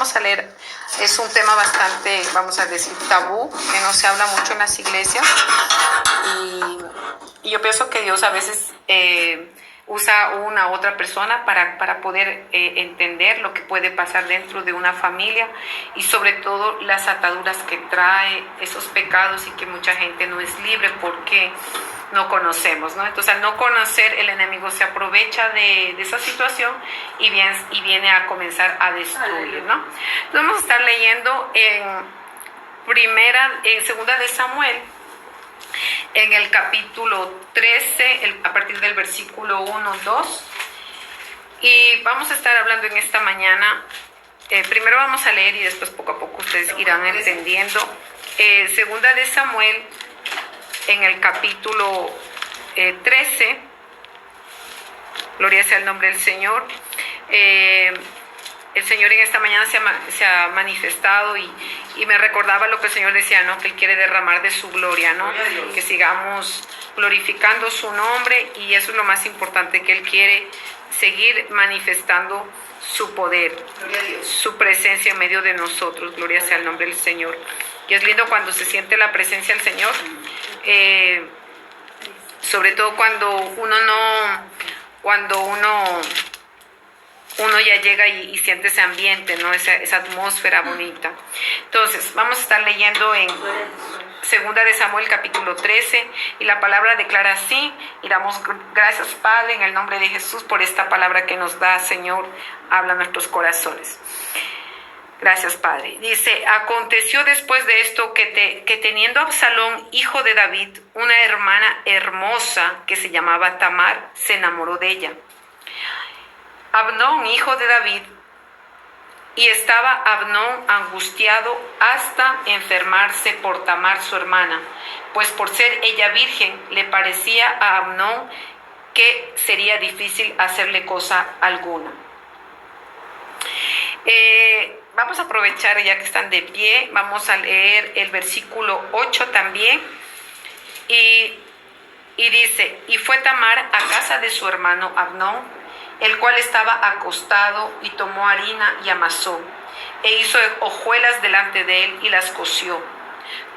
vamos a leer, es un tema bastante, vamos a decir, tabú, que no se habla mucho en las iglesias. Y yo pienso que Dios a veces usa una u otra persona para poder entender lo que puede pasar dentro de una familia y sobre todo las ataduras que trae, esos pecados, y que mucha gente no es libre porque no conocemos, ¿no? Entonces, al no conocer, el enemigo se aprovecha de esa situación y viene a comenzar a destruir, ¿no? Entonces, vamos a estar leyendo en segunda de Samuel, en el capítulo 13, a partir del versículo 1, 2. Y vamos a estar hablando en esta mañana, primero vamos a leer y después poco a poco ustedes irán entendiendo. Segunda de Samuel, en el capítulo 13, gloria sea el nombre del Señor. El Señor en esta mañana se ha manifestado y me recordaba lo que el Señor decía, ¿no? Que Él quiere derramar de su gloria, ¿no? Que sigamos glorificando su nombre, y eso es lo más importante, que Él quiere seguir manifestando su poder, su presencia en medio de nosotros. Gloria sea el nombre del Señor. Y es lindo cuando se siente la presencia del Señor, sobre todo cuando uno ya llega y siente ese ambiente, ¿no? Esa atmósfera bonita. Entonces, vamos a estar leyendo en segunda de Samuel, capítulo 13, y la palabra declara así, y damos gracias, Padre, en el nombre de Jesús, por esta palabra que nos da, Señor, habla a nuestros corazones. Gracias, Padre. Dice: aconteció después de esto que teniendo Absalón, hijo de David, una hermana hermosa que se llamaba Tamar, se enamoró de ella. Abnón, hijo de David, y estaba Abnón angustiado hasta enfermarse por Tamar su hermana, pues por ser ella virgen le parecía a Abnón que sería difícil hacerle cosa alguna. Vamos a aprovechar, ya que están de pie, vamos a leer el versículo 8 también, y dice: y fue Tamar a casa de su hermano Abnón, el cual estaba acostado, y tomó harina y amasó, e hizo hojuelas delante de él y las coció.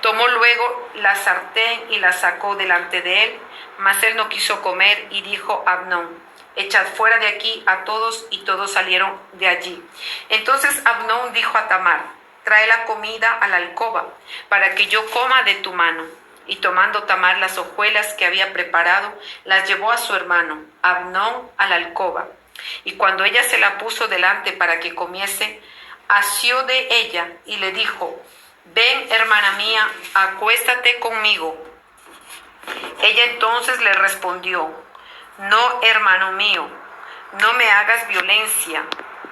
Tomó luego la sartén y la sacó delante de él, mas él no quiso comer, y dijo Abnón: echad fuera de aquí a todos, y todos salieron de allí. Entonces Abnón dijo a Tamar: trae la comida a la alcoba, para que yo coma de tu mano. Y tomando Tamar las hojuelas que había preparado, las llevó a su hermano Abnón a la alcoba. Y cuando ella se la puso delante para que comiese, asió de ella y le dijo: ven, hermana mía, acuéstate conmigo. Ella entonces le respondió: no, hermano mío, no me hagas violencia,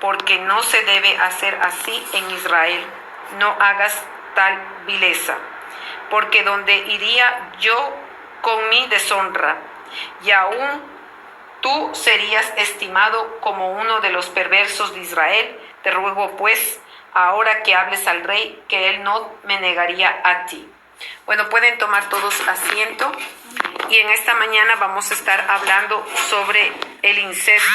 porque no se debe hacer así en Israel. No hagas tal vileza, porque donde iría yo con mi deshonra, y aún tú serías estimado como uno de los perversos de Israel. Te ruego pues, ahora que hables al rey, que él no me negaría a ti. Bueno, pueden tomar todos asiento, y en esta mañana vamos a estar hablando sobre el incesto.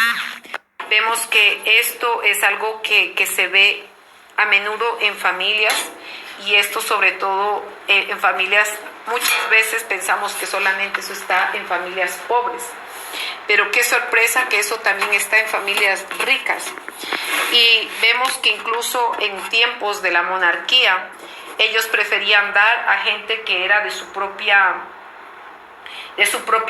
Vemos que esto es algo que se ve a menudo en familias, y esto sobre todo en familias, muchas veces pensamos que solamente eso está en familias pobres, pero qué sorpresa que eso también está en familias ricas. Y vemos que incluso en tiempos de la monarquía, ellos preferían dar a gente que era de su propio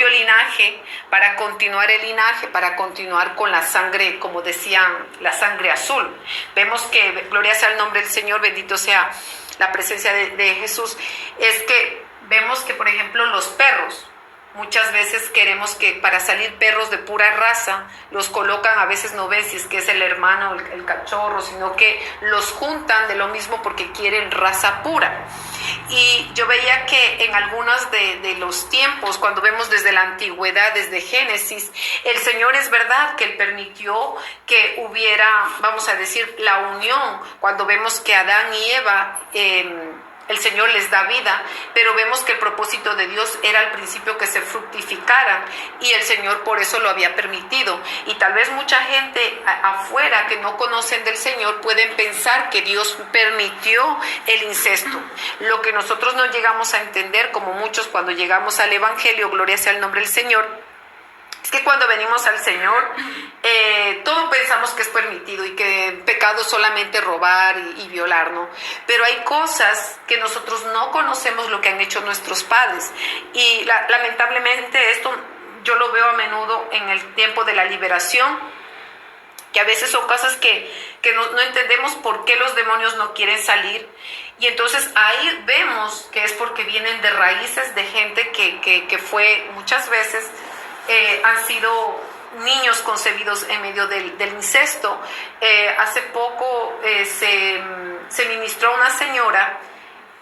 linaje, para continuar el linaje, para continuar con la sangre, como decían, la sangre azul. Vemos que, gloria sea el nombre del Señor, bendito sea la presencia de Jesús. Es que vemos que, por ejemplo, los perros, muchas veces queremos que para salir perros de pura raza, los colocan, a veces no ven si es que es el hermano, el cachorro, sino que los juntan de lo mismo porque quieren raza pura. Y yo veía que en algunos de los tiempos, cuando vemos desde la antigüedad, desde Génesis, el Señor es verdad que Él permitió que hubiera, vamos a decir, la unión. Cuando vemos que Adán y Eva el Señor les da vida, pero vemos que el propósito de Dios era al principio que se fructificaran y el Señor por eso lo había permitido. Y tal vez mucha gente afuera que no conocen del Señor pueden pensar que Dios permitió el incesto. Lo que nosotros no llegamos a entender, como muchos cuando llegamos al Evangelio, gloria sea el nombre del Señor, es que cuando venimos al Señor, todo pensamos que es permitido y que pecado es solamente robar y violar, ¿no? Pero hay cosas que nosotros no conocemos lo que han hecho nuestros padres. Y lamentablemente esto yo lo veo a menudo en el tiempo de la liberación, que a veces son cosas que no entendemos por qué los demonios no quieren salir. Y entonces ahí vemos que es porque vienen de raíces de gente que fue muchas veces... han sido niños concebidos en medio del incesto. Hace poco se ministró una señora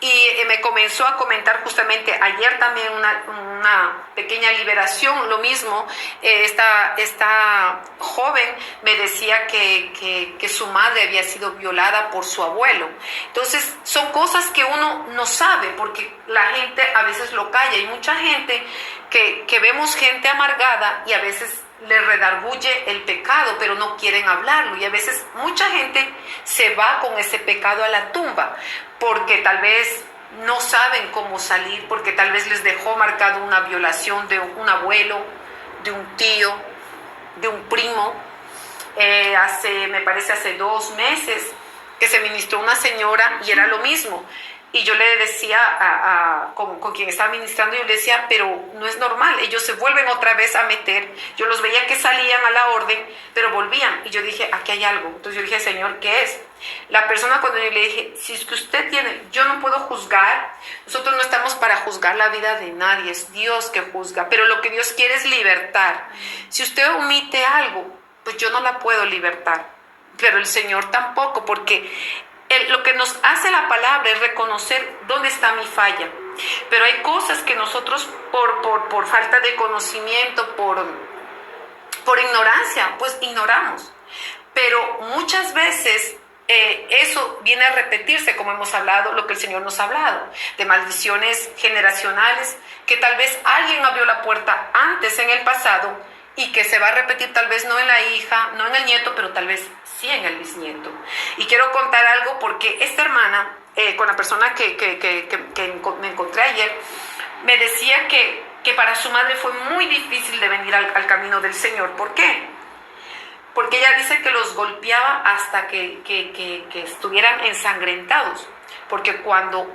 y me comenzó a comentar justamente ayer también una pequeña liberación, lo mismo. Esta joven me decía que su madre había sido violada por su abuelo. Entonces son cosas que uno no sabe porque la gente a veces lo calla. Y mucha gente que vemos gente amargada y a veces le redarguye el pecado, pero no quieren hablarlo. Y a veces mucha gente se va con ese pecado a la tumba, porque tal vez no saben cómo salir, porque tal vez les dejó marcado una violación de un abuelo, de un tío, de un primo. Me parece hace 2 meses que se ministró una señora y era lo mismo. Y yo le decía con quien estaba ministrando, yo le decía, pero no es normal, ellos se vuelven otra vez a meter. Yo los veía que salían a la orden, pero volvían. Y yo dije, aquí hay algo. Entonces yo dije, Señor, ¿qué es? La persona, cuando yo le dije, si es que usted tiene, yo no puedo juzgar, nosotros no estamos para juzgar la vida de nadie, es Dios que juzga, pero lo que Dios quiere es libertar. Si usted omite algo, pues yo no la puedo libertar, pero el Señor tampoco, porque lo que nos hace la palabra es reconocer dónde está mi falla. Pero hay cosas que nosotros por falta de conocimiento, por ignorancia, pues ignoramos. Pero muchas veces eso viene a repetirse, como hemos hablado, lo que el Señor nos ha hablado, de maldiciones generacionales, que tal vez alguien abrió la puerta antes en el pasado y que se va a repetir tal vez no en la hija, no en el nieto, pero tal vez sí en el bisnieto. Y quiero contar algo porque esta hermana, con la persona que me encontré ayer, me decía que para su madre fue muy difícil de venir al camino del Señor. ¿Por qué? Porque ella dice que los golpeaba hasta que estuvieran ensangrentados. Porque cuando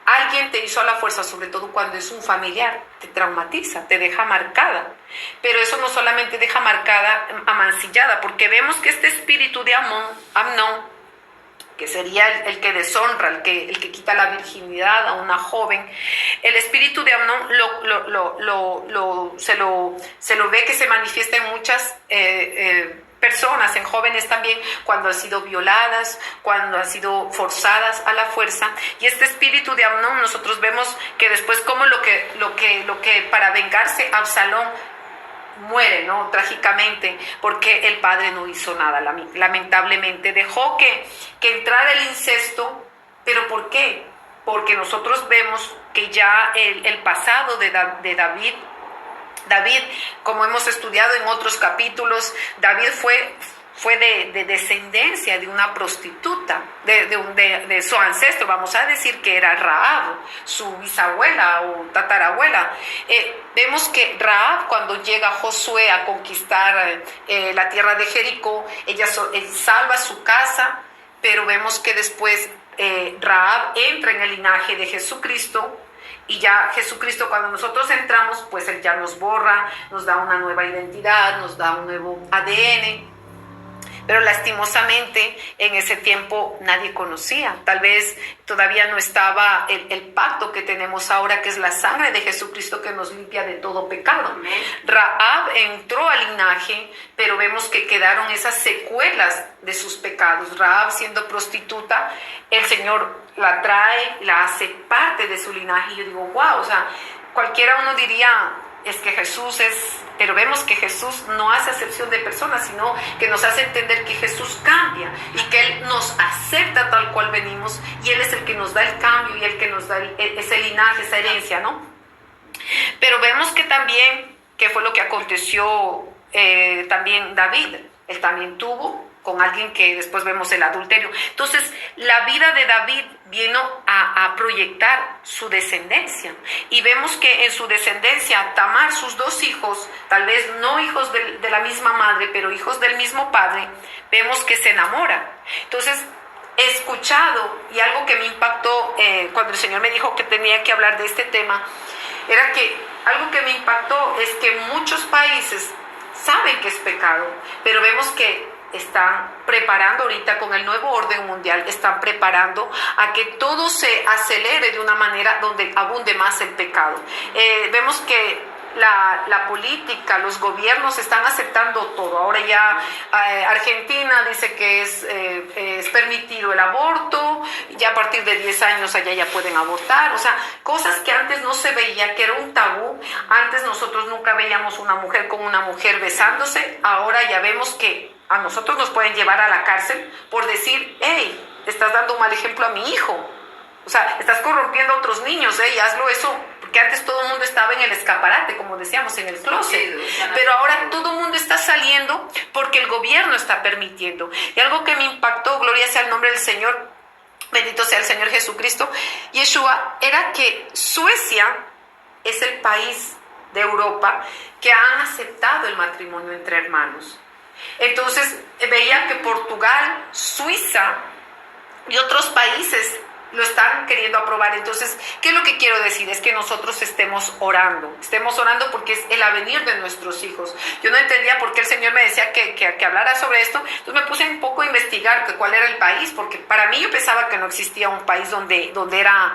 alguien te hizo a la fuerza, sobre todo cuando es un familiar, te traumatiza, te deja marcada. Pero eso no solamente deja marcada, amancillada, porque vemos que este espíritu de Amnón, que sería el que deshonra, el que quita la virginidad a una joven, el espíritu de Amnón se lo ve que se manifiesta en muchas personas, en jóvenes también, cuando han sido violadas, cuando han sido forzadas a la fuerza. Y este espíritu de Amnón, nosotros vemos que después como lo que para vengarse Absalón muere, ¿no? Trágicamente, porque el padre no hizo nada, lamentablemente. Dejó que entrara el incesto, pero ¿por qué? Porque nosotros vemos que ya el pasado de David, como hemos estudiado en otros capítulos, David fue de descendencia de una prostituta, de su ancestro, vamos a decir que era Rahab, su bisabuela o tatarabuela. Vemos que Rahab, cuando llega Josué a conquistar la tierra de Jericó, ella salva su casa, pero vemos que después Rahab entra en el linaje de Jesucristo. Y ya Jesucristo, cuando nosotros entramos, pues Él ya nos borra, nos da una nueva identidad, nos da un nuevo ADN. Pero lastimosamente en ese tiempo nadie conocía. Tal vez todavía no estaba el pacto que tenemos ahora, que es la sangre de Jesucristo que nos limpia de todo pecado. Rahab entró al linaje, pero vemos que quedaron esas secuelas de sus pecados. Rahab, siendo prostituta, el Señor la trae, la hace parte de su linaje. Y yo digo, wow, o sea, cualquiera uno diría, es que Jesús es... Pero vemos que Jesús no hace acepción de personas, sino que nos hace entender que Jesús cambia y que Él nos acepta tal cual venimos, y Él es el que nos da el cambio y el que nos da ese linaje, esa herencia, ¿no? Pero vemos que también, ¿qué fue lo que aconteció también David? Él también tuvo con alguien que después vemos el adulterio. Entonces, la vida de David vino a proyectar su descendencia. Y vemos que en su descendencia, Tamar, sus dos hijos, tal vez no hijos de la misma madre, pero hijos del mismo padre, vemos que se enamora. Entonces, he escuchado, y algo que me impactó cuando el Señor me dijo que tenía que hablar de este tema, era que algo que me impactó es que muchos países saben que es pecado, pero vemos que están preparando ahorita con el nuevo orden mundial, están preparando a que todo se acelere de una manera donde abunde más el pecado. Vemos que la política, los gobiernos están aceptando todo. Ahora ya Argentina dice que es permitido el aborto, ya a partir de 10 años allá ya pueden abortar, o sea, cosas que antes no se veía, que era un tabú. Antes nosotros nunca veíamos una mujer con una mujer besándose, ahora ya vemos que a nosotros nos pueden llevar a la cárcel por decir, hey, estás dando un mal ejemplo a mi hijo. O sea, estás corrompiendo a otros niños, hazlo eso, porque antes todo el mundo estaba en el escaparate, como decíamos, en el closet. Pero ahora todo el mundo está saliendo porque el gobierno está permitiendo. Y algo que me impactó, gloria sea el nombre del Señor, bendito sea el Señor Jesucristo, Yeshua, era que Suecia es el país de Europa que han aceptado el matrimonio entre hermanos. Entonces veía que Portugal, Suiza y otros países lo están queriendo aprobar. Entonces, ¿qué es lo que quiero decir? Es que nosotros estemos orando porque es el avenir de nuestros hijos. Yo no entendía por qué el Señor me decía que hablara sobre esto, entonces me puse un poco a investigar cuál era el país, porque para mí yo pensaba que no existía un país donde era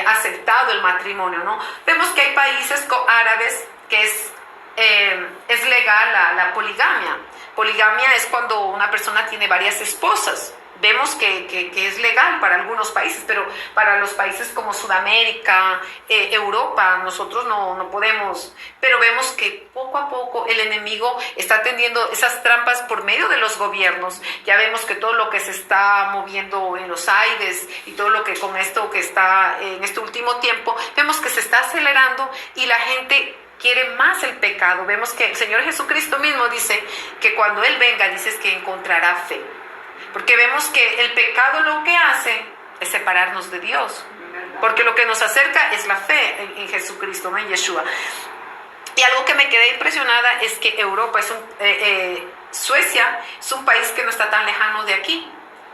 aceptado el matrimonio, ¿no? Vemos que hay países árabes que es legal la poligamia. Poligamia es cuando una persona tiene varias esposas. Vemos que es legal para algunos países, pero para los países como Sudamérica, Europa, nosotros no podemos. Pero vemos que poco a poco el enemigo está tendiendo esas trampas por medio de los gobiernos. Ya vemos que todo lo que se está moviendo en los aires y todo lo que con esto que está en este último tiempo, vemos que se está acelerando y la gente quiere más el pecado. Vemos que el Señor Jesucristo mismo dice que cuando Él venga, dice que encontrará fe. Porque vemos que el pecado lo que hace es separarnos de Dios. Porque lo que nos acerca es la fe en Jesucristo, ¿no? En Yeshua. Y algo que me quedé impresionada es que Europa Suecia es un país que no está tan lejano de aquí,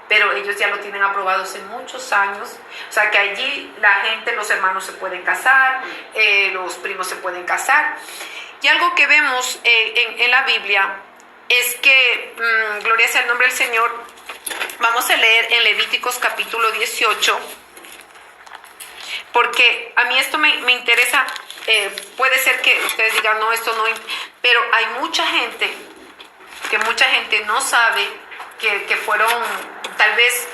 pero ellos ya lo tienen aprobado hace muchos años. O sea que allí la gente, los hermanos se pueden casar, los primos se pueden casar. Y algo que vemos en la Biblia es que, gloria sea el nombre del Señor, vamos a leer en Levíticos capítulo 18, porque a mí esto me interesa. Puede ser que ustedes digan, no, esto no, pero hay mucha gente no sabe que fueron tal vez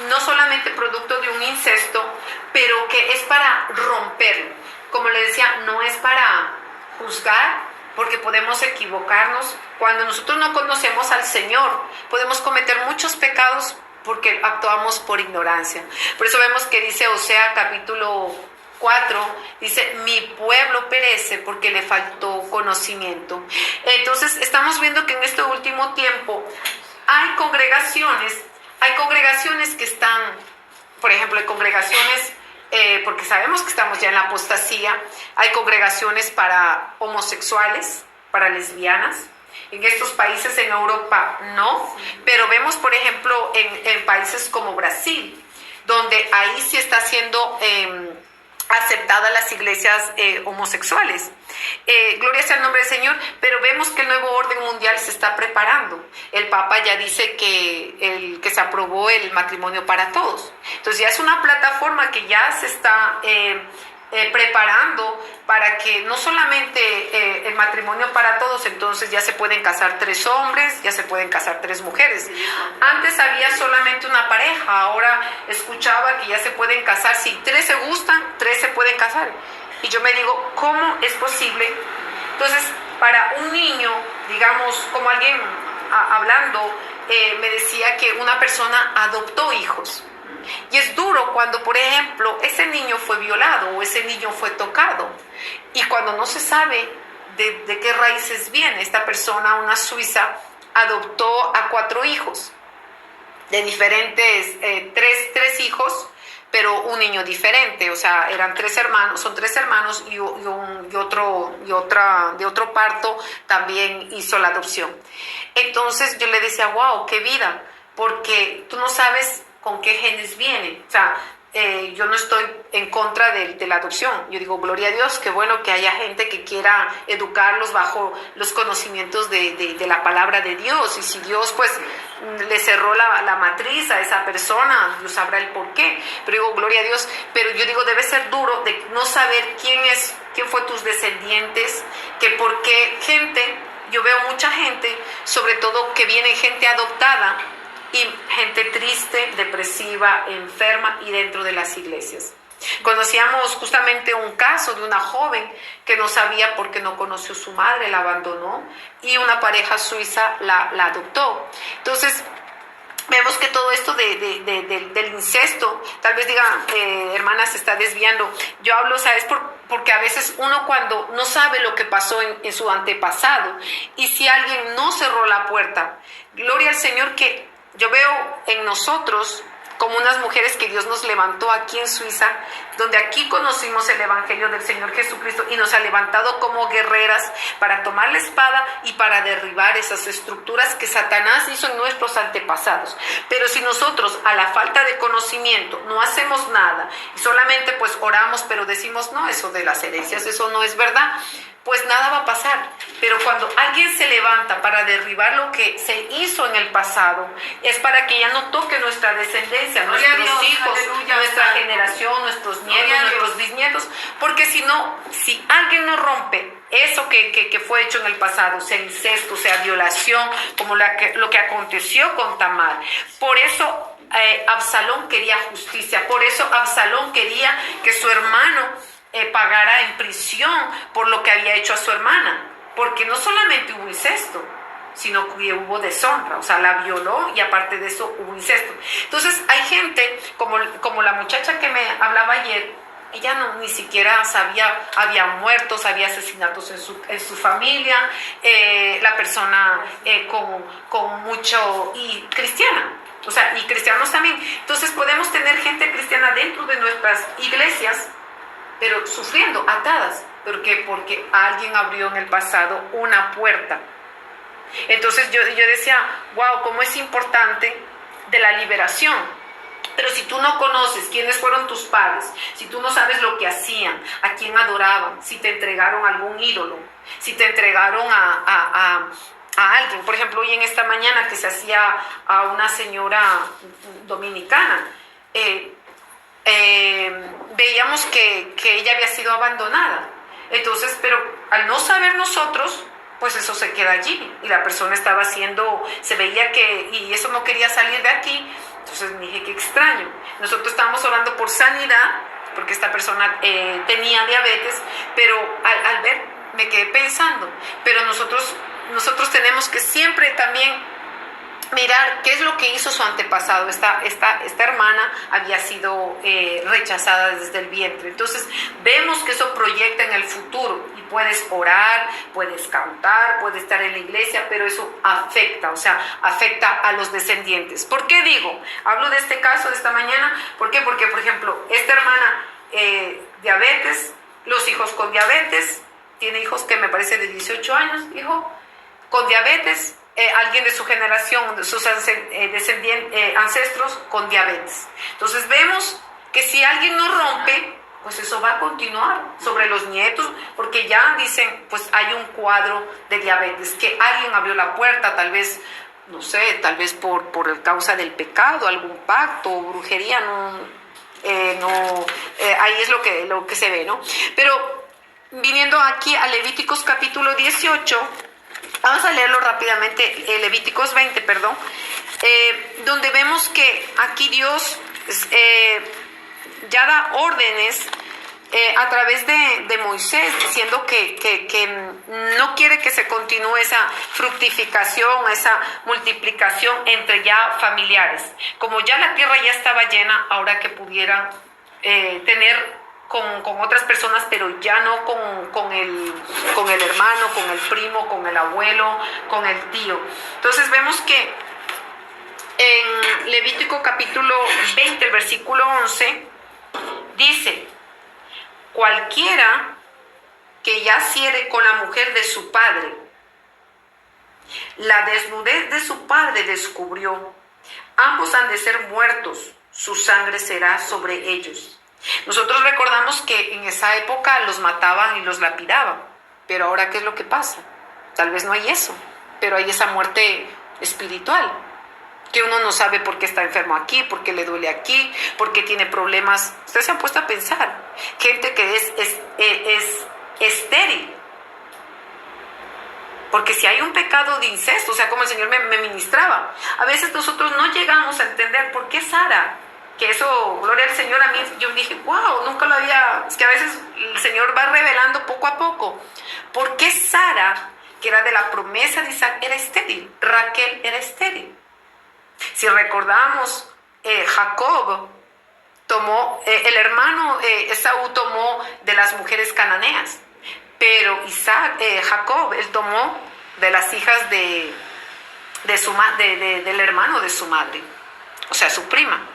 no solamente producto de un incesto, pero que es para romperlo. Como les decía, no es para juzgar, porque podemos equivocarnos. Cuando nosotros no conocemos al Señor, podemos cometer muchos pecados porque actuamos por ignorancia. Por eso vemos que dice Osea capítulo 4, dice, mi pueblo perece porque le faltó conocimiento. Entonces estamos viendo que en este último tiempo hay congregaciones que están, por ejemplo, hay congregaciones, porque sabemos que estamos ya en la apostasía, hay congregaciones para homosexuales, para lesbianas. En estos países, en Europa, no, pero vemos, por ejemplo, en países como Brasil, donde ahí sí está siendo aceptadas las iglesias homosexuales. Gloria sea el nombre del Señor, pero vemos que el nuevo orden mundial se está preparando. El Papa ya dice que se aprobó el matrimonio para todos. Entonces ya es una plataforma que ya se está preparando para que no solamente el matrimonio para todos, entonces ya se pueden casar 3 hombres, ya se pueden casar 3 mujeres. Antes había solamente una pareja, ahora escuchaba que ya se pueden casar, si 3 se gustan, 3 se pueden casar. Y yo me digo, ¿cómo es posible? Entonces, para un niño, digamos, como alguien hablando, me decía que una persona adoptó hijos. Y es duro cuando, por ejemplo, ese niño fue violado o ese niño fue tocado. Y cuando no se sabe de qué raíces viene, esta persona, una suiza, adoptó a 4 hijos, de diferentes, tres hijos, pero un niño diferente. O sea, eran 3 hermanos, son 3 hermanos y otro de otro parto también hizo la adopción. Entonces yo le decía, wow, qué vida, porque tú no sabes con qué genes viene. O sea, yo no estoy en contra de la adopción. Yo digo, gloria a Dios, qué bueno que haya gente que quiera educarlos bajo los conocimientos de la palabra de Dios. Y si Dios pues le cerró la matriz a esa persona, Dios sabrá el por qué. Pero digo, gloria a Dios. Pero yo digo, debe ser duro de no saber quién fue tus descendientes, que por qué gente, yo veo mucha gente, sobre todo que viene gente adoptada, y gente triste, depresiva, enferma y dentro de las iglesias. Conocíamos justamente un caso de una joven que no sabía por qué no conoció a su madre, la abandonó y una pareja suiza la adoptó. Entonces, vemos que todo esto del incesto, tal vez digan, hermana, se está desviando. Yo hablo, ¿sabes? Porque a veces uno cuando no sabe lo que pasó en su antepasado y si alguien no cerró la puerta, gloria al Señor que yo veo en nosotros como unas mujeres que Dios nos levantó aquí en Suiza, donde aquí conocimos el Evangelio del Señor Jesucristo y nos ha levantado como guerreras para tomar la espada y para derribar esas estructuras que Satanás hizo en nuestros antepasados. Pero si nosotros a la falta de conocimiento no hacemos nada y solamente pues oramos, pero decimos, no, eso de las herencias, eso no es verdad, pues nada va a pasar. Pero cuando alguien se levanta para derribar lo que se hizo en el pasado, es para que ya no toque nuestra descendencia, nuestros hijos, nuestra generación, nuestros nietos, nuestros bisnietos, porque si no, si alguien no rompe eso que fue hecho en el pasado, sea incesto, sea violación, como lo que aconteció con Tamar, por eso Absalón quería justicia, por eso Absalón quería que su hermano pagara en prisión por lo que había hecho a su hermana, porque no solamente hubo incesto, sino que hubo deshonra, o sea, la violó y aparte de eso hubo incesto. Entonces hay gente, como la muchacha que me hablaba ayer, ella ni siquiera sabía, había muertos, había asesinatos en su familia, la persona con mucho, y cristiana, o sea, y cristianos también. Entonces podemos tener gente cristiana dentro de nuestras iglesias, pero sufriendo, atadas. ¿Por qué? Porque alguien abrió en el pasado una puerta. Entonces yo decía, wow, cómo es importante de la liberación. Pero si tú no conoces quiénes fueron tus padres, si tú no sabes lo que hacían, a quién adoraban, si te entregaron a algún ídolo, si te entregaron a alguien, por ejemplo, hoy en esta mañana que se hacía a una señora dominicana, veíamos que ella había sido abandonada. Entonces, pero al no saber nosotros, pues eso se queda allí y la persona estaba se veía y eso no quería salir de aquí. Entonces me dije, qué extraño. Nosotros estábamos orando por sanidad porque esta persona tenía diabetes, pero al ver me quedé pensando, pero nosotros tenemos que siempre también mirar qué es lo que hizo su antepasado. Esta hermana había sido rechazada desde el vientre. Entonces vemos que eso proyecta en el futuro y puedes orar, puedes cantar, puedes estar en la iglesia, pero eso afecta, o sea, afecta a los descendientes. ¿Por qué digo? Hablo de este caso de esta mañana. ¿Por qué? Porque, por ejemplo, esta hermana, diabetes, los hijos con diabetes, tiene hijos que me parece de 18 años, hijo, con diabetes, alguien de su generación, de sus ancestros con diabetes. Entonces vemos que si alguien no rompe, pues eso va a continuar sobre los nietos, porque ya dicen, pues hay un cuadro de diabetes, que alguien abrió la puerta, tal vez, no sé, tal vez por causa del pecado, algún pacto, brujería, ahí es lo que se ve, ¿no? Pero viniendo aquí a Levíticos capítulo 18, vamos a leerlo rápidamente, Levíticos 20, perdón, donde vemos que aquí Dios ya da órdenes a través de Moisés, diciendo que no quiere que se continúe esa fructificación, esa multiplicación entre ya familiares. Como ya la tierra ya estaba llena, ahora que pudieran tener con otras personas, pero ya no con el hermano, con el primo, con el abuelo, con el tío. Entonces vemos que en Levítico capítulo 20, el versículo 11, dice: cualquiera que yaciere con la mujer de su padre, la desnudez de su padre descubrió, ambos han de ser muertos, su sangre será sobre ellos. Nosotros recordamos que en esa época los mataban y los lapidaban, pero ahora ¿qué es lo que pasa? Tal vez no hay eso, pero hay esa muerte espiritual, que uno no sabe por qué está enfermo aquí, por qué le duele aquí, por qué tiene problemas. Ustedes se han puesto a pensar, gente que es estéril, porque si hay un pecado de incesto, o sea, como el Señor me ministraba, a veces nosotros no llegamos a entender por qué Sara, que eso, gloria al Señor, a mí yo dije, wow, nunca lo había, es que a veces el Señor va revelando poco a poco, por qué Sara, que era de la promesa de Isaac, era estéril, Raquel era estéril. Si recordamos, Jacob tomó, el hermano Esaú tomó de las mujeres cananeas, pero Jacob, él tomó de las hijas del hermano de su madre, o sea, su prima.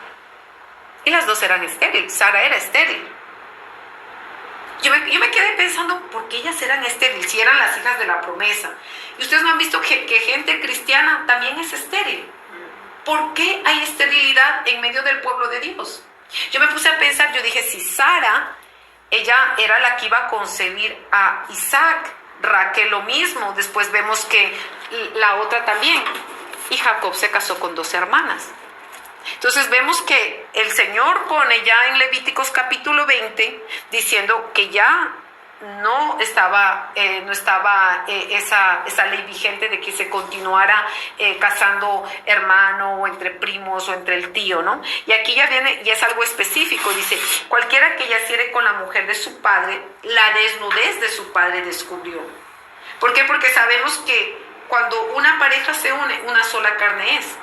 Y las dos eran estériles. Sara era estéril. Yo me quedé pensando, ¿por qué ellas eran estériles? Si eran las hijas de la promesa. Y ustedes no han visto que gente cristiana también es estéril. ¿Por qué hay esterilidad en medio del pueblo de Dios? Yo me puse a pensar, yo dije, si Sara, ella era la que iba a concebir a Isaac, Raquel lo mismo, después vemos que la otra también, y Jacob se casó con 2 hermanas. Entonces vemos que el Señor pone ya en Levíticos capítulo 20 diciendo que ya no estaba esa ley vigente de que se continuara casando hermano o entre primos o entre el tío, ¿no? Y aquí ya viene, y es algo específico, dice, cualquiera que yaciere con la mujer de su padre, la desnudez de su padre descubrió. ¿Por qué? Porque sabemos que cuando una pareja se une, una sola carne es.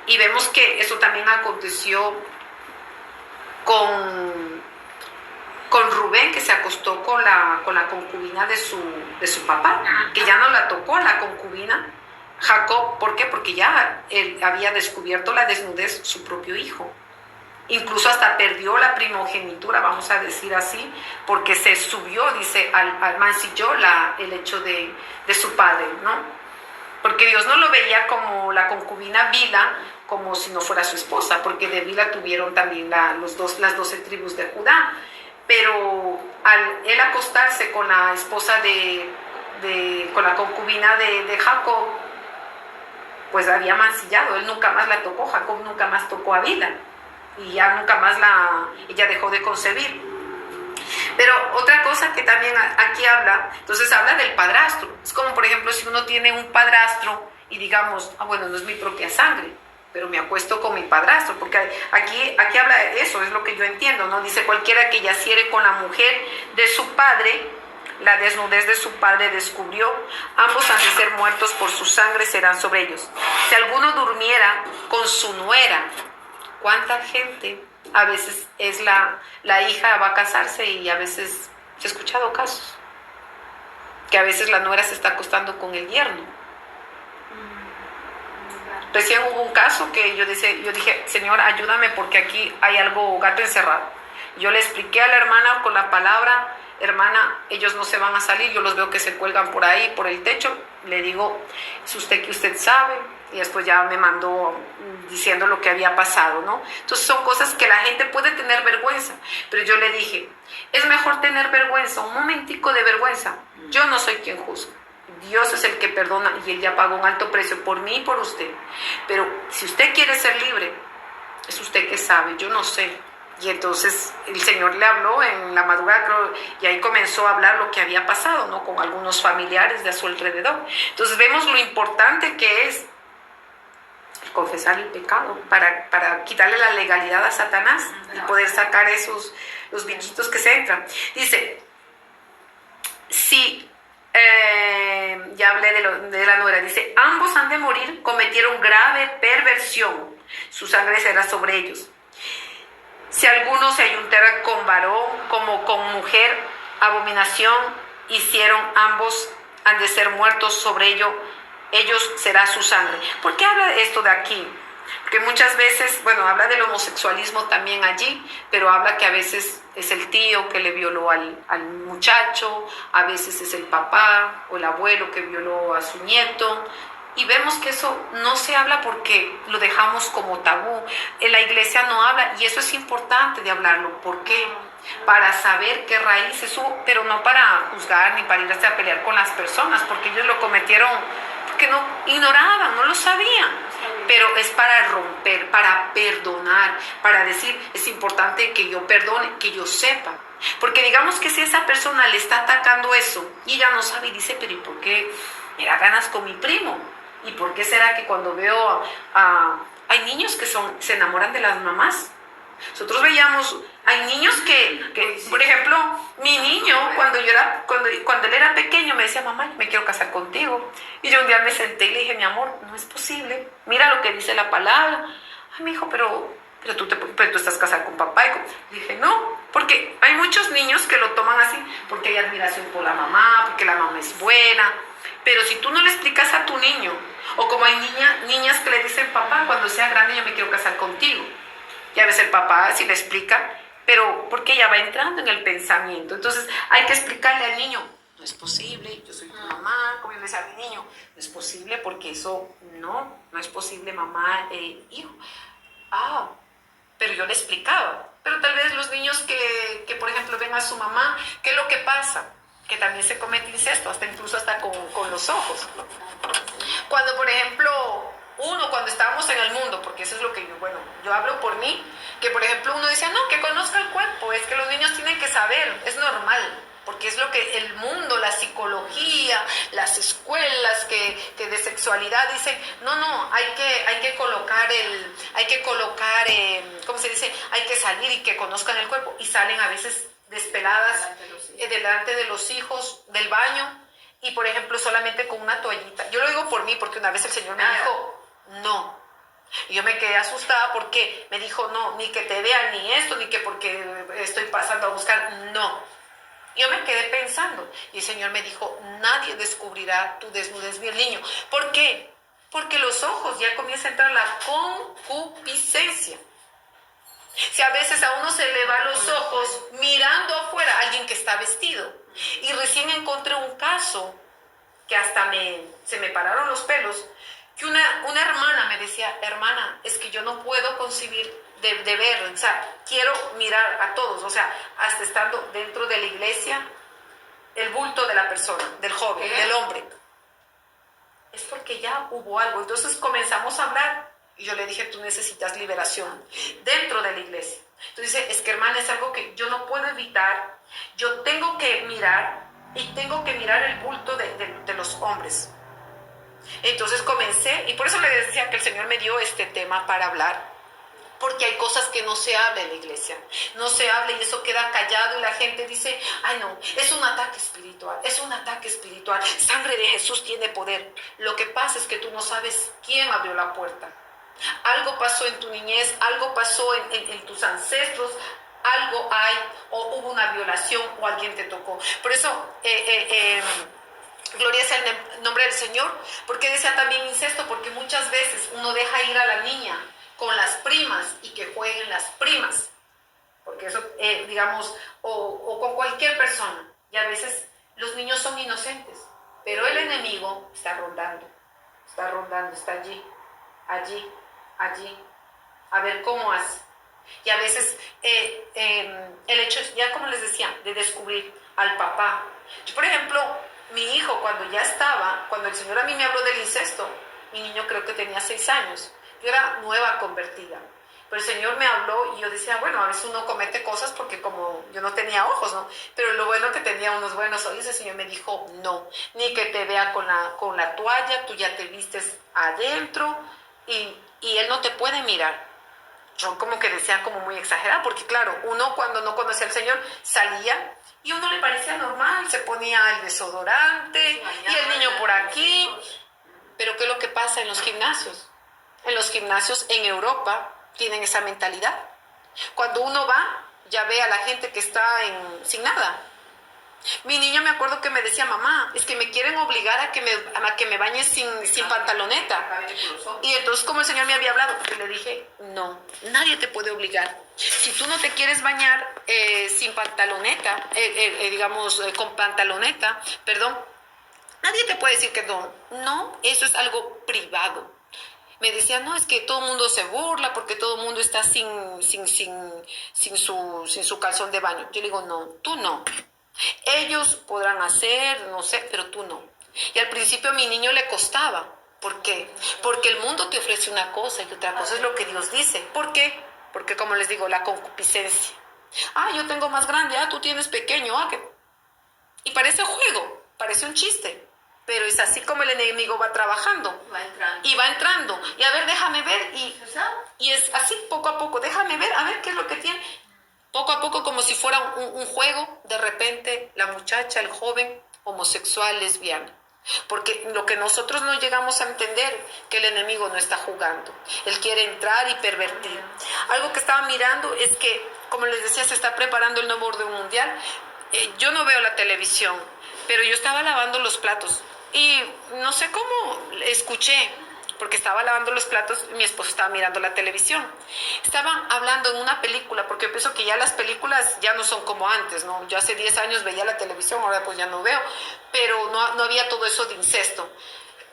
Y vemos que eso también aconteció con Rubén, que se acostó con la concubina de su papá, que ya no la tocó a la concubina. Jacob, ¿por qué? Porque ya él había descubierto la desnudez su propio hijo. Incluso hasta perdió la primogenitura, vamos a decir así, porque se subió, dice, mancilló el hecho de su padre, ¿no? Porque Dios no lo veía como la concubina Bila, como si no fuera su esposa, porque de Bila tuvieron también las 12 tribus de Judá. Pero al él acostarse con la esposa con la concubina de Jacob, pues había mancillado, él nunca más la tocó, Jacob nunca más tocó a Bila, y ya nunca más ella dejó de concebir. Pero otra cosa que también aquí habla, entonces habla del padrastro. Es como, por ejemplo, si uno tiene un padrastro y digamos, bueno, no es mi propia sangre, pero me acuesto con mi padrastro, porque aquí habla de eso, es lo que yo entiendo, ¿no? Dice, cualquiera que yaciere con la mujer de su padre, la desnudez de su padre descubrió, ambos han de ser muertos, por su sangre serán sobre ellos. Si alguno durmiera con su nuera, ¿cuánta gente? A veces es la hija va a casarse y a veces se ha escuchado casos que a veces la nuera se está acostando con el yerno. Recién hubo un caso que yo dije, Señor, ayúdame porque aquí hay algo gato encerrado. Yo le expliqué a la hermana con la palabra, hermana, ellos no se van a salir, yo los veo que se cuelgan por ahí, por el techo. Le digo, es usted que usted sabe. Y después ya me mandó diciendo lo que había pasado, ¿no? Entonces son cosas que la gente puede tener vergüenza. Pero yo le dije, es mejor tener vergüenza, un momentico de vergüenza. Yo no soy quien juzga. Dios es el que perdona y Él ya pagó un alto precio por mí y por usted. Pero si usted quiere ser libre, es usted que sabe, yo no sé. Y entonces el Señor le habló en la madrugada, creo, y ahí comenzó a hablar lo que había pasado, ¿no? Con algunos familiares de a su alrededor. Entonces vemos lo importante que es confesar el pecado, para quitarle la legalidad a Satanás y poder sacar los bichitos que se entran. Dice, sí, ya hablé de la nuera, dice, ambos han de morir, cometieron grave perversión, su sangre será sobre ellos. Si alguno se ayuntara con varón como con mujer, abominación hicieron, ambos han de ser muertos sobre ellos será su sangre. ¿Por qué habla esto de aquí? Porque muchas veces, bueno, habla del homosexualismo también allí, pero habla que a veces es el tío que le violó al muchacho, a veces es el papá o el abuelo que violó a su nieto. Y vemos que eso no se habla porque lo dejamos como tabú. En la iglesia no habla, y eso es importante de hablarlo. ¿Por qué? Para saber qué raíces hubo, pero no para juzgar ni para irse a pelear con las personas, porque ellos lo cometieron porque no ignoraban, no lo sabían. Pero es para romper, para perdonar, para decir, es importante que yo perdone, que yo sepa. Porque digamos que si esa persona le está atacando eso y ella no sabe y dice, pero ¿y por qué me da ganas con mi primo? ¿Y por qué será que cuando veo hay niños que se enamoran de las mamás? Nosotros veíamos, hay niños que por ejemplo, mi niño, cuando él era pequeño, me decía, mamá, me quiero casar contigo. Y yo un día me senté y le dije, mi amor, no es posible. Mira lo que dice la palabra. Ay, mi hijo, pero tú estás casado con papá. Y dije, no, porque hay muchos niños que lo toman así, porque hay admiración por la mamá, porque la mamá es buena. Pero si tú no le explicas a tu niño, o como hay niñas que le dicen, papá, cuando sea grande yo me quiero casar contigo. Y a veces el papá sí le explica, pero porque ella va entrando en el pensamiento. Entonces hay que explicarle al niño, no es posible, yo soy tu mamá, como yo le decía a mi niño, no es posible porque eso no es posible, mamá, hijo. Pero yo le explicaba. Pero tal vez los niños que por ejemplo ven a su mamá, ¿qué es lo que pasa? Que también se comete incesto, incluso hasta con los ojos. Cuando, por ejemplo, cuando estábamos en el mundo, porque eso es lo que yo hablo por mí, que por ejemplo uno decía, no, que conozca el cuerpo, es que los niños tienen que saber, es normal, porque es lo que el mundo, la psicología, las escuelas que de sexualidad dicen, no, hay que colocar ¿cómo se dice? Hay que salir y que conozcan el cuerpo, y salen a veces despeladas delante de los hijos del baño, y por ejemplo solamente con una toallita. Yo lo digo por mí, porque una vez el Señor me dijo, no. Y yo me quedé asustada porque me dijo, no, ni que te vean ni esto, ni que porque estoy pasando a buscar, no. Yo me quedé pensando, y el Señor me dijo, nadie descubrirá tu desnudez ni el niño. ¿Por qué? Porque los ojos ya comienza a entrar la concupiscencia. Si a veces a uno se le van los ojos mirando afuera a alguien que está vestido. Y recién encontré un caso que hasta se me pararon los pelos, que una hermana me decía, hermana, es que yo no puedo concebir de ver, o sea, quiero mirar a todos, o sea, hasta estando dentro de la iglesia, el bulto de la persona, del joven, del hombre. Es porque ya hubo algo. Entonces comenzamos a hablar y yo le dije, tú necesitas liberación dentro de la iglesia. Entonces dice, es que hermana, es algo que yo no puedo evitar, yo tengo que mirar y tengo que mirar el bulto de los hombres. Entonces comencé, y por eso le decía que el Señor me dio este tema para hablar, porque hay cosas que no se habla en la iglesia, no se habla y eso queda callado y la gente dice, ay no, es un ataque espiritual, sangre de Jesús tiene poder. Lo que pasa es que tú no sabes quién abrió la puerta. Algo pasó en tu niñez, algo pasó en tus ancestros, algo hay, o hubo una violación o alguien te tocó. Por eso, gloria sea el nombre del Señor. Porque decía también incesto, porque muchas veces uno deja ir a la niña con las primas y que jueguen las primas, porque eso, digamos, o con cualquier persona, y a veces los niños son inocentes, pero el enemigo está rondando, está allí, a ver cómo hace. Y a veces el hecho, ya como les decía, de descubrir al papá. Yo, por ejemplo, mi hijo, cuando el Señor a mí me habló del incesto, mi niño creo que tenía 6 años, yo era nueva convertida, pero el Señor me habló y yo decía, bueno, a veces uno comete cosas porque como yo no tenía ojos, ¿no? Pero lo bueno que tenía unos buenos oídos, el Señor me dijo, no, ni que te vea con la toalla, tú ya te vistes adentro, y él no te puede mirar. Yo como que decía como muy exagerada, porque claro, uno cuando no conocía al Señor salía y a uno le parecía normal, se ponía el desodorante y el niño por aquí. Pero ¿qué es lo que pasa en los gimnasios? En los gimnasios en Europa tienen esa mentalidad. Cuando uno va, ya ve a la gente que está sin nada. Mi niño me acuerdo que me decía, mamá, es que me quieren obligar a que me bañe sin pantaloneta. Y entonces como el Señor me había hablado, yo le dije, no, nadie te puede obligar. Si tú no te quieres bañar sin pantaloneta, con pantaloneta, perdón, nadie te puede decir que no. No, eso es algo privado. Me decía, no, es que todo el mundo se burla porque todo el mundo está sin su calzón de baño. Yo le digo, no, tú no. Ellos podrán hacer, no sé, pero tú no. Y al principio a mi niño le costaba. ¿Por qué? Porque el mundo te ofrece una cosa y otra cosa es lo que Dios dice. ¿Por qué? Porque como les digo, la concupiscencia. Ah, yo tengo más grande, tú tienes pequeño. Y parece juego, parece un chiste. Pero es así como el enemigo va trabajando. Y va entrando. Y a ver, déjame ver. Y es así poco a poco. Déjame ver, a ver qué es lo que tiene. Poco a poco, como si fuera un juego, de repente la muchacha, el joven, homosexual, lesbiana. Porque lo que nosotros no llegamos a entender, que el enemigo no está jugando. Él quiere entrar y pervertir. Algo que estaba mirando es que, como les decía, se está preparando el nuevo orden mundial. Yo no veo la televisión, pero yo estaba lavando los platos. Y no sé cómo escuché, porque estaba lavando los platos y mi esposo estaba mirando la televisión. Estaban hablando en una película, porque yo pienso que ya las películas ya no son como antes, ¿no? Yo hace 10 años veía la televisión, ahora pues ya no veo, pero no había todo eso de incesto.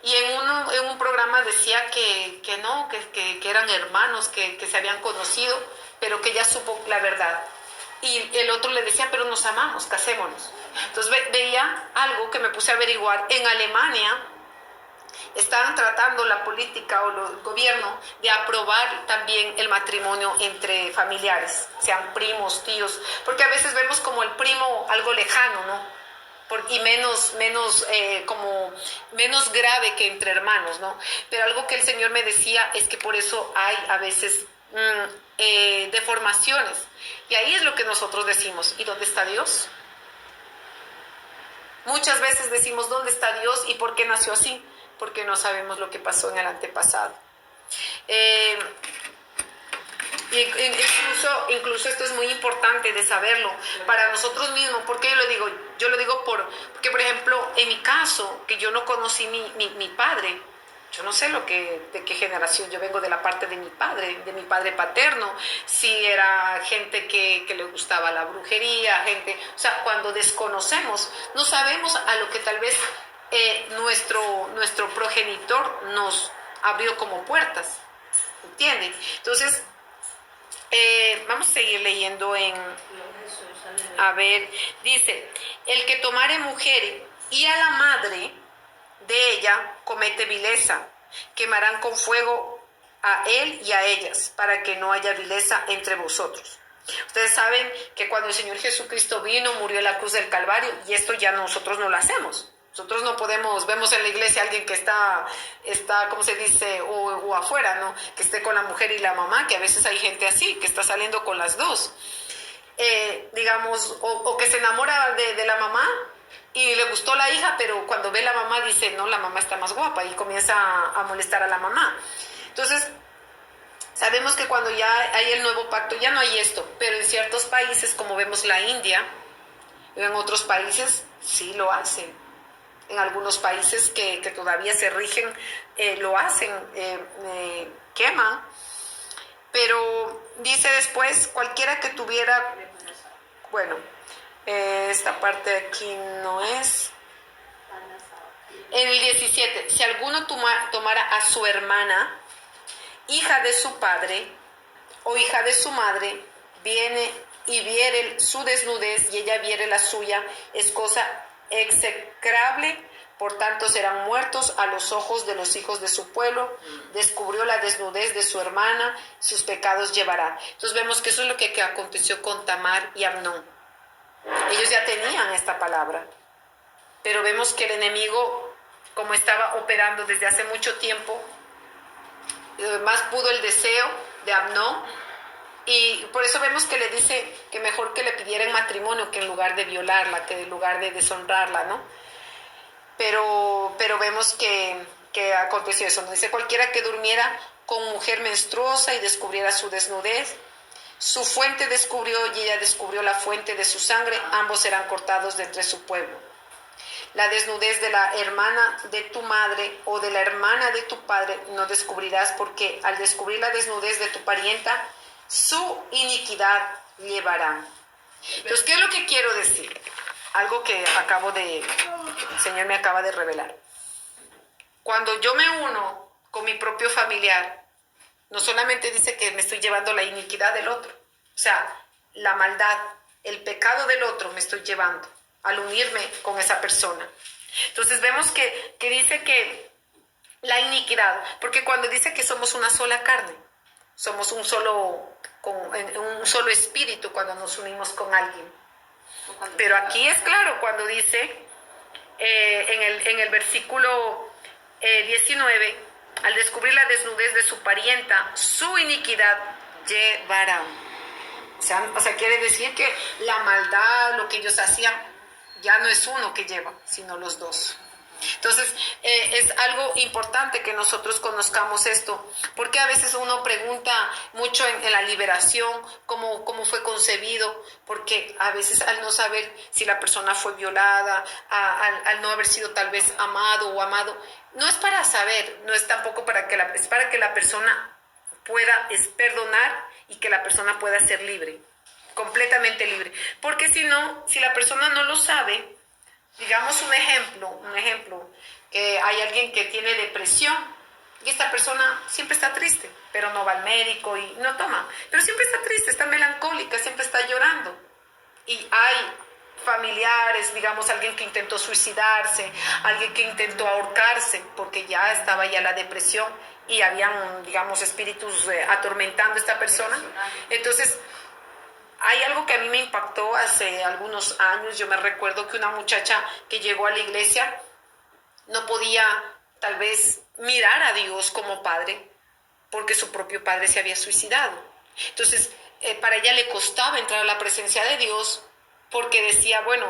Y en un programa decía que no, que eran hermanos, que se habían conocido, pero que ella supo la verdad. Y el otro le decía, pero nos amamos, casémonos. Entonces veía algo que me puse a averiguar. En Alemania estaban tratando la política o el gobierno de aprobar también el matrimonio entre familiares, sean primos, tíos, porque a veces vemos como el primo algo lejano, ¿no? Y menos grave que entre hermanos, ¿no? Pero algo que el Señor me decía es que por eso hay a veces deformaciones. Y ahí es lo que nosotros decimos, ¿y dónde está Dios? Muchas veces decimos, ¿dónde está Dios y por qué nació así? Porque no sabemos lo que pasó en el antepasado. Incluso esto es muy importante de saberlo para nosotros mismos. ¿Por qué yo lo digo? Yo lo digo porque, por ejemplo, en mi caso, que yo no conocí mi padre, yo no sé de qué generación yo vengo, de la parte de mi padre paterno, si era gente que le gustaba la brujería, o sea, cuando desconocemos, no sabemos a lo que tal vez nuestro progenitor nos abrió como puertas, ¿entienden? Entonces, vamos a seguir leyendo a ver, dice, el que tomare mujer y a la madre de ella comete vileza, quemarán con fuego a él y a ellas, para que no haya vileza entre vosotros. Ustedes saben que cuando el Señor Jesucristo vino, murió en la cruz del Calvario, y esto ya nosotros no lo hacemos. Nosotros no podemos, vemos en la iglesia a alguien que está ¿cómo se dice? O afuera, ¿no? Que esté con la mujer y la mamá, que a veces hay gente así, que está saliendo con las dos. O que se enamora de la mamá y le gustó la hija, pero cuando ve la mamá dice, no, la mamá está más guapa, y comienza a molestar a la mamá. Entonces, sabemos que cuando ya hay el nuevo pacto, ya no hay esto, pero en ciertos países, como vemos la India, en otros países sí lo hacen. En algunos países que todavía se rigen, lo hacen, queman. Pero dice después, cualquiera que tuviera, bueno, esta parte de aquí no es. En el 17, si alguno tomara a su hermana, hija de su padre o hija de su madre, viene y viere su desnudez y ella viere la suya, es cosa execrable, por tanto serán muertos a los ojos de los hijos de su pueblo. Descubrió la desnudez de su hermana, sus pecados llevará. Entonces vemos que eso es lo que aconteció con Tamar y Amnón. Ellos ya tenían esta palabra, pero vemos que el enemigo, como estaba operando desde hace mucho tiempo, más pudo el deseo de Amnón, y por eso vemos que le dice que mejor que le pidiera en matrimonio que en lugar de violarla, que en lugar de deshonrarla, ¿no? Pero vemos que aconteció eso, ¿no? Dice, cualquiera que durmiera con mujer menstruosa y descubriera su desnudez, su fuente descubrió y ella descubrió la fuente de su sangre, ambos serán cortados de entre su pueblo. La desnudez de la hermana de tu madre o de la hermana de tu padre no descubrirás, porque al descubrir la desnudez de tu parienta, su iniquidad llevará. Entonces, ¿qué es lo que quiero decir? Algo que el Señor me acaba de revelar. Cuando yo me uno con mi propio familiar, no solamente dice que me estoy llevando la iniquidad del otro, o sea, la maldad, el pecado del otro me estoy llevando al unirme con esa persona. Entonces vemos que dice que la iniquidad, porque cuando dice que somos una sola carne, somos un solo espíritu cuando nos unimos con alguien. Pero aquí es claro cuando dice en el versículo 19, al descubrir la desnudez de su parienta, su iniquidad llevará. O sea, quiere decir que la maldad, lo que ellos hacían, ya no es uno que lleva, sino los dos. Entonces, es algo importante que nosotros conozcamos esto, porque a veces uno pregunta mucho en la liberación cómo fue concebido, porque a veces al no saber si la persona fue violada, al no haber sido tal vez amado o amado, no es para saber, no es tampoco es para que la persona pueda perdonar y que la persona pueda ser libre, completamente libre. Porque si no, si la persona no lo sabe, digamos un ejemplo, que hay alguien que tiene depresión y esta persona siempre está triste, pero no va al médico y no toma, pero siempre está triste, está melancólica, siempre está llorando. Y hay familiares, digamos, alguien que intentó suicidarse, alguien que intentó ahorcarse, porque ya estaba ya la depresión y habían, digamos, espíritus atormentando a esta persona. Entonces, hay algo que a mí me impactó hace algunos años. Yo me recuerdo que una muchacha que llegó a la iglesia no podía tal vez mirar a Dios como padre porque su propio padre se había suicidado. Entonces, para ella le costaba entrar a la presencia de Dios porque decía, bueno,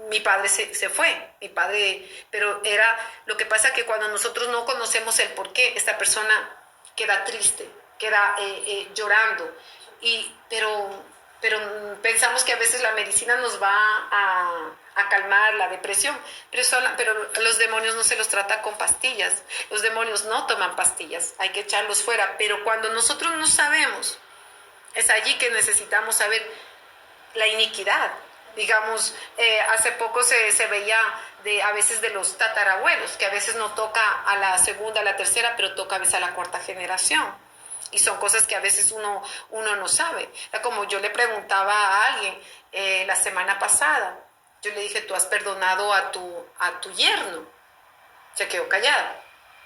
mi padre se fue, mi padre, pero era, lo que pasa que cuando nosotros no conocemos el por qué, esta persona queda triste, queda llorando, pero pensamos que a veces la medicina nos va a calmar la depresión, pero los demonios no se los trata con pastillas, los demonios no toman pastillas, hay que echarlos fuera, pero cuando nosotros no sabemos, es allí que necesitamos saber la iniquidad. Digamos, hace poco se veía a veces de los tatarabuelos, que a veces no toca a la segunda, a la tercera, pero toca a veces a la cuarta generación. Y son cosas que a veces uno no sabe. Como yo le preguntaba a alguien la semana pasada, yo le dije, ¿tú has perdonado a tu yerno? Se quedó callada.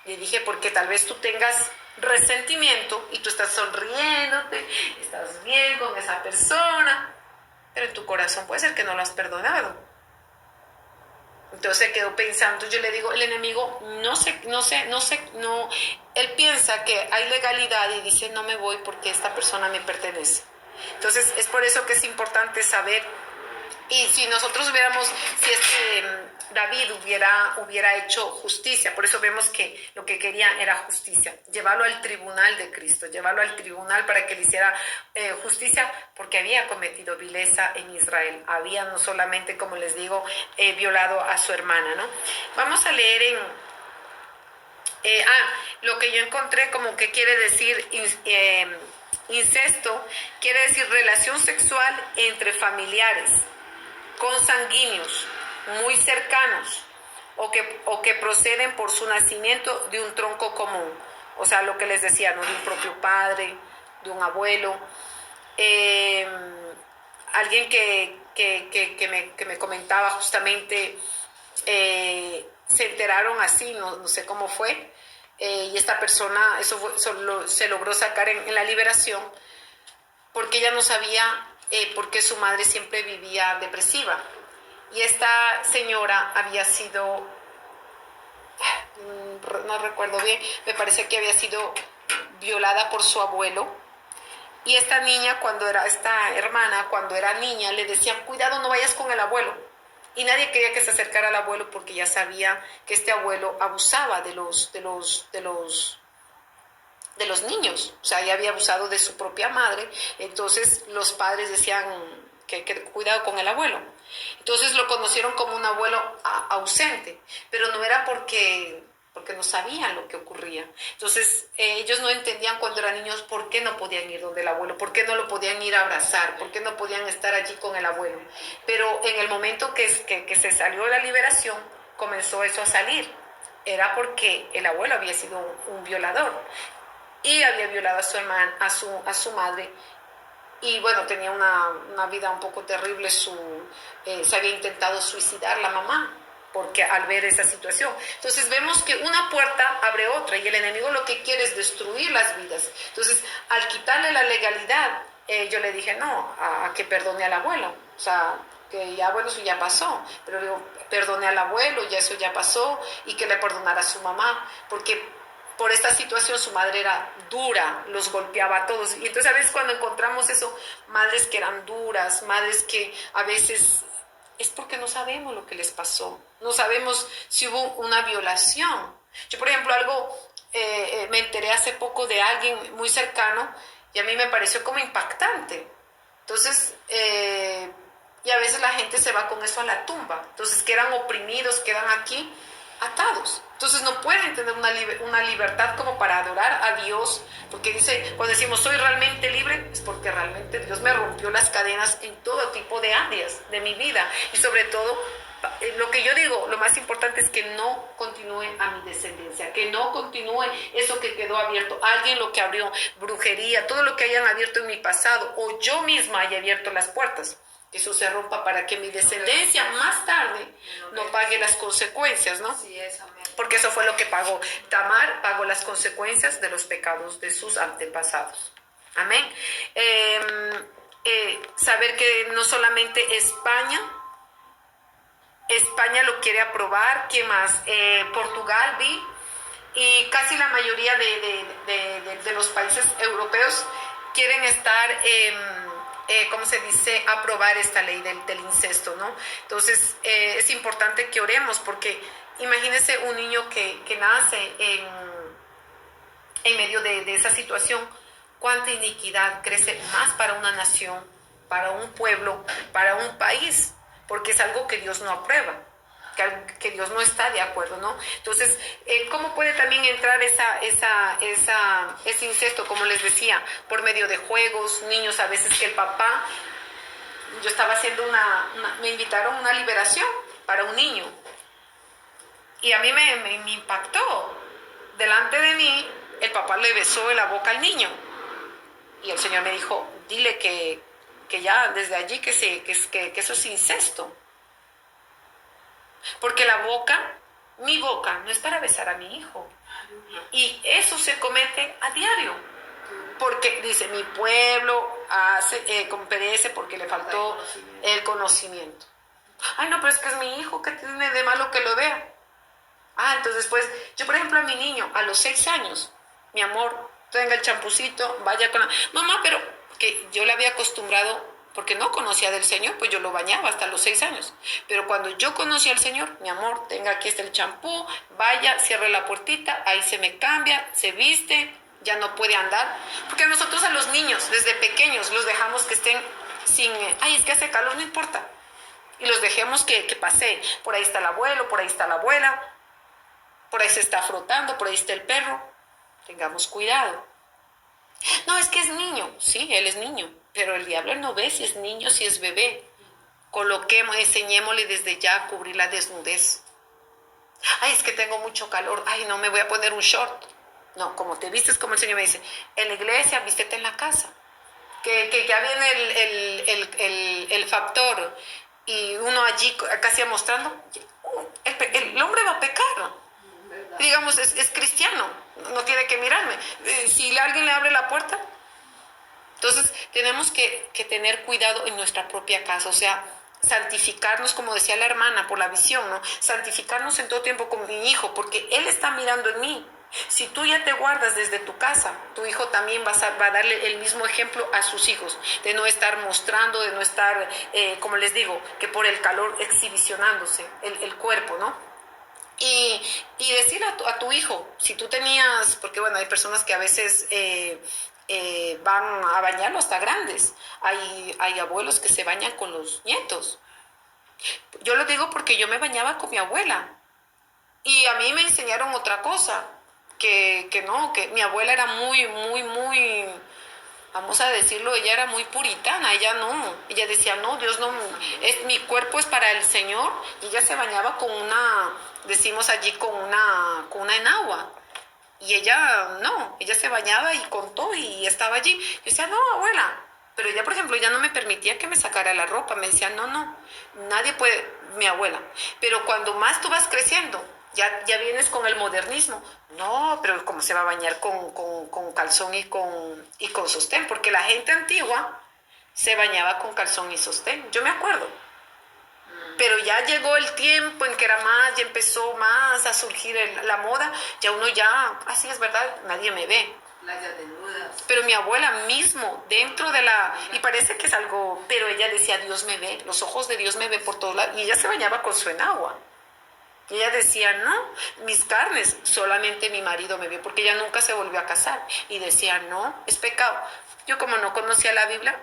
Le dije, porque tal vez tú tengas resentimiento y tú estás sonriéndote, estás bien con esa persona, pero en tu corazón puede ser que no lo has perdonado. Entonces quedó pensando, yo le digo, el enemigo no, él piensa que hay legalidad y dice, no me voy porque esta persona me pertenece. Entonces es por eso que es importante saber, y si nosotros hubiéramos, si David hubiera hecho justicia, por eso vemos que lo que quería era justicia, llevarlo al tribunal de Cristo, llevarlo al tribunal para que le hiciera justicia, porque había cometido vileza en Israel, había no solamente, como les digo, violado a su hermana, ¿no? Vamos a leer lo que yo encontré como que quiere decir incesto, quiere decir relación sexual entre familiares, consanguíneos, muy cercanos, o que proceden por su nacimiento de un tronco común. O sea, lo que les decía, ¿no? De un propio padre, de un abuelo. Alguien que me comentaba justamente, se enteraron así, no sé cómo fue, y esta persona, se logró sacar en la liberación, porque ella no sabía por qué su madre siempre vivía depresiva. Y esta señora había sido no recuerdo bien, me parece que había sido violada por su abuelo. Y esta niña, esta hermana, cuando era niña, le decían, cuidado, no vayas con el abuelo. Y nadie quería que se acercara al abuelo porque ya sabía que este abuelo abusaba de los niños. O sea, ya había abusado de su propia madre. Entonces los padres decían que cuidado con el abuelo. Entonces lo conocieron como un abuelo ausente, pero no era porque no sabían lo que ocurría. Entonces ellos no entendían cuando eran niños por qué no podían ir donde el abuelo, por qué no lo podían ir a abrazar, por qué no podían estar allí con el abuelo. Pero en el momento que se salió la liberación, comenzó eso a salir. Era porque el abuelo había sido un violador y había violado a su hermana, a su madre. Y bueno, tenía una vida un poco terrible. Se había intentado suicidar la mamá porque al ver esa situación. Entonces vemos que una puerta abre otra y el enemigo lo que quiere es destruir las vidas. Entonces, al quitarle la legalidad, yo le dije, no, a que perdone al abuelo. O sea, que ya, bueno, eso ya pasó. Pero digo, perdone al abuelo, ya eso ya pasó, y que le perdonara a su mamá, porque por esta situación su madre era dura, los golpeaba a todos. Y entonces a veces cuando encontramos eso, madres que eran duras, madres que a veces es porque no sabemos lo que les pasó, no sabemos si hubo una violación. Yo, por ejemplo, me enteré hace poco de alguien muy cercano y a mí me pareció como impactante. Entonces, y a veces la gente se va con eso a la tumba. Entonces quedan oprimidos, quedan aquí atados. Entonces no pueden tener una libertad como para adorar a Dios, porque dice, cuando decimos soy realmente libre, es porque realmente Dios me rompió las cadenas en todo tipo de áreas de mi vida. Y sobre todo, lo que yo digo, lo más importante es que no continúe a mi descendencia, que no continúe eso que quedó abierto, alguien lo que abrió, brujería, todo lo que hayan abierto en mi pasado, o yo misma haya abierto las puertas. Eso se rompa para que mi descendencia más tarde no pague las consecuencias, ¿no? Porque eso fue lo que pagó. Tamar pagó las consecuencias de los pecados de sus antepasados. Amén. Saber que no solamente España lo quiere aprobar, ¿qué más? Portugal, vi, y casi la mayoría de los países europeos quieren estar, ¿cómo se dice?, aprobar esta ley del incesto, ¿no? Entonces, es importante que oremos porque imagínense un niño que nace en medio de esa situación, cuánta iniquidad crece más para una nación, para un pueblo, para un país, porque es algo que Dios no aprueba, que Dios no está de acuerdo, ¿no? Entonces, ¿cómo puede también entrar ese incesto, como les decía, por medio de juegos, niños a veces que el papá, yo estaba haciendo me invitaron a una liberación para un niño, y a mí me impactó. Delante de mí, el papá le besó en la boca al niño. Y el Señor me dijo, dile que ya desde allí que eso es incesto. Porque mi boca, no es para besar a mi hijo. Y eso se comete a diario. Porque dice, mi pueblo perece porque le faltó el conocimiento. Ay, no, pero es que es mi hijo, ¿qué tiene de malo que lo vea? Entonces pues, yo por ejemplo a mi niño, a los 6 años, mi amor, tenga el champucito, vaya con la... Mamá, pero que yo le había acostumbrado, porque no conocía del Señor, pues yo lo bañaba hasta los 6 años. Pero cuando yo conocí al Señor, mi amor, tenga aquí está el champú, vaya, cierre la puertita, ahí se me cambia, se viste, ya no puede andar. Porque nosotros a los niños, desde pequeños, los dejamos que estén sin... es que hace calor, no importa. Y los dejemos que paseen. Por ahí está el abuelo, por ahí está la abuela, por ahí se está frotando, por ahí está el perro. Tengamos cuidado. No, es que es niño. Sí, él es niño. Pero el diablo no ve si es niño, si es bebé. Enseñémosle desde ya a cubrir la desnudez. Es que tengo mucho calor. No me voy a poner un short. No, como te vistes, como el Señor me dice, en la iglesia, vístete en la casa. Que ya viene el factor y uno allí casi mostrando, el hombre va a pecar. Digamos, es cristiano, no tiene que mirarme. Si alguien le abre la puerta, entonces tenemos que tener cuidado en nuestra propia casa. O sea, santificarnos, como decía la hermana, por la visión, ¿no? Santificarnos en todo tiempo con mi hijo, porque él está mirando en mí. Si tú ya te guardas desde tu casa, tu hijo también va a darle el mismo ejemplo a sus hijos, de no estar mostrando, de no estar, como les digo, que por el calor exhibicionándose el cuerpo, ¿no? Y decirle a tu hijo, si tú tenías, porque bueno, hay personas que a veces van a bañarlo hasta grandes, hay abuelos que se bañan con los nietos. Yo lo digo porque yo me bañaba con mi abuela y a mí me enseñaron otra cosa, que no, que mi abuela era muy, vamos a decirlo, ella era muy puritana, ella no, ella decía, no, Dios no, mi cuerpo es para el Señor, y ella se bañaba con una, decimos allí, con una enagua, y ella no, ella se bañaba y contó y estaba allí. Yo decía, no, abuela, pero ella, por ejemplo, ya no me permitía que me sacara la ropa, me decía, no, nadie puede, mi abuela, pero cuando más tú vas creciendo, ya vienes con el modernismo. No, pero ¿cómo se va a bañar con calzón y con sostén? Porque la gente antigua se bañaba con calzón y sostén. Yo me acuerdo. Pero ya llegó el tiempo en que era más, ya empezó más a surgir la moda. Ya uno ya, así es verdad, nadie me ve. Playas desnudas. Pero mi abuela mismo, dentro de la... Y parece que es algo... Pero ella decía, Dios me ve, los ojos de Dios me ven por todos lados. Y ella se bañaba con su enagua. Y ella decía, no, mis carnes, solamente mi marido me vio, porque ella nunca se volvió a casar. Y decía, no, es pecado. Yo como no conocía la Biblia,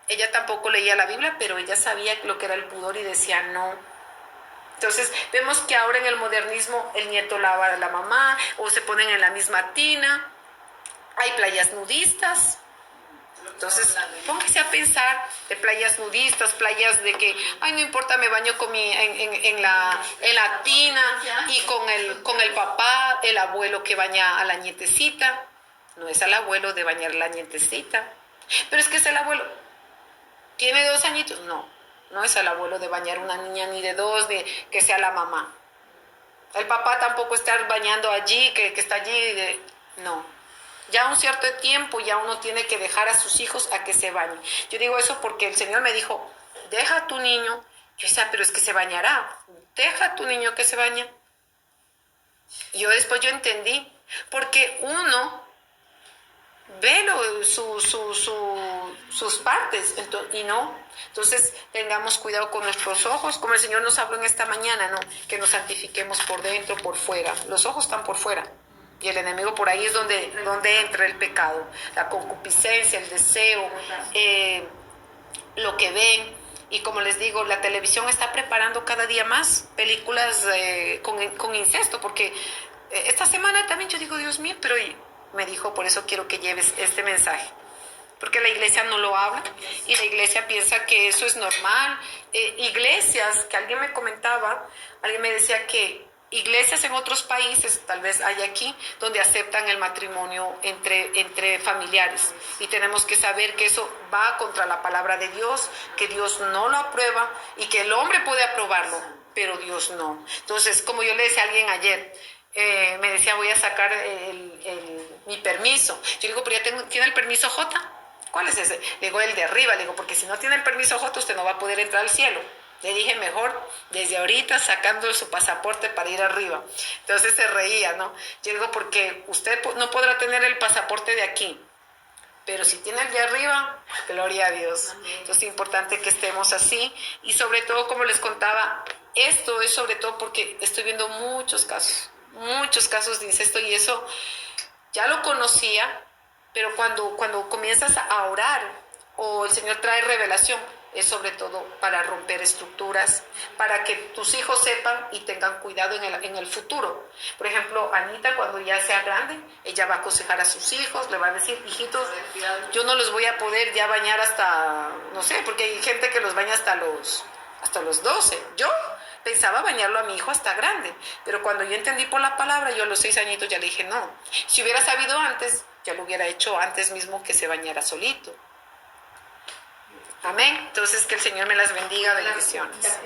ella tampoco leía la Biblia, pero ella sabía lo que era el pudor y decía, no. Entonces vemos que ahora en el modernismo el nieto lava a la mamá o se ponen en la misma tina. Hay playas nudistas. Entonces, póngase a pensar de playas nudistas, playas de que, ay, no importa, me baño con en la tina y con el papá, el abuelo que baña a la nietecita. No es al abuelo de bañar a la nietecita. Pero es que es el abuelo. ¿Tiene 2 añitos? No, no es el abuelo de bañar una niña ni de 2, de que sea la mamá. El papá tampoco está bañando allí, que está allí, no. Ya un cierto tiempo ya uno tiene que dejar a sus hijos a que se bañen. Yo digo eso porque el Señor me dijo, deja a tu niño. Yo decía, pero es que se bañará. Deja a tu niño que se bañe. Y después yo entendí, porque uno ve sus partes y no. Entonces tengamos cuidado con nuestros ojos, como el Señor nos habló en esta mañana, ¿no? Que nos santifiquemos por dentro, por fuera. Los ojos están por fuera. Y el enemigo por ahí es donde entra el pecado, la concupiscencia, el deseo, lo que ven. Y como les digo, la televisión está preparando cada día más películas con incesto, porque esta semana también yo digo, Dios mío, pero me dijo, por eso quiero que lleves este mensaje. Porque la iglesia no lo habla y la iglesia piensa que eso es normal. Iglesias, que alguien me comentaba, alguien me decía que iglesias en otros países, tal vez hay aquí, donde aceptan el matrimonio entre familiares. Y tenemos que saber que eso va contra la palabra de Dios, que Dios no lo aprueba y que el hombre puede aprobarlo, pero Dios no. Entonces, como yo le decía a alguien ayer, me decía, voy a sacar mi permiso. Yo digo, pero ya tiene el permiso J. ¿Cuál es ese? Le digo, el de arriba. Le digo, porque si no tiene el permiso J, usted no va a poder entrar al cielo. Le dije, mejor desde ahorita sacando su pasaporte para ir arriba. Entonces se reía, ¿no? Yo digo, porque usted no podrá tener el pasaporte de aquí, pero si tiene el de arriba, gloria a Dios. Entonces es importante que estemos así. Y sobre todo, como les contaba, esto es sobre todo porque estoy viendo muchos casos de incesto, y eso ya lo conocía, pero cuando comienzas a orar o el Señor trae revelación, es sobre todo para romper estructuras, para que tus hijos sepan y tengan cuidado en el futuro. Por ejemplo, Anita, cuando ya sea grande, ella va a aconsejar a sus hijos, le va a decir, hijitos, yo no los voy a poder ya bañar hasta, no sé, porque hay gente que los baña hasta los 12. Yo pensaba bañarlo a mi hijo hasta grande, pero cuando yo entendí por la palabra, yo a los 6 añitos ya le dije, no, si hubiera sabido antes, ya lo hubiera hecho antes mismo que se bañara solito. Amén. Entonces que el Señor me las bendiga. Bendiciones.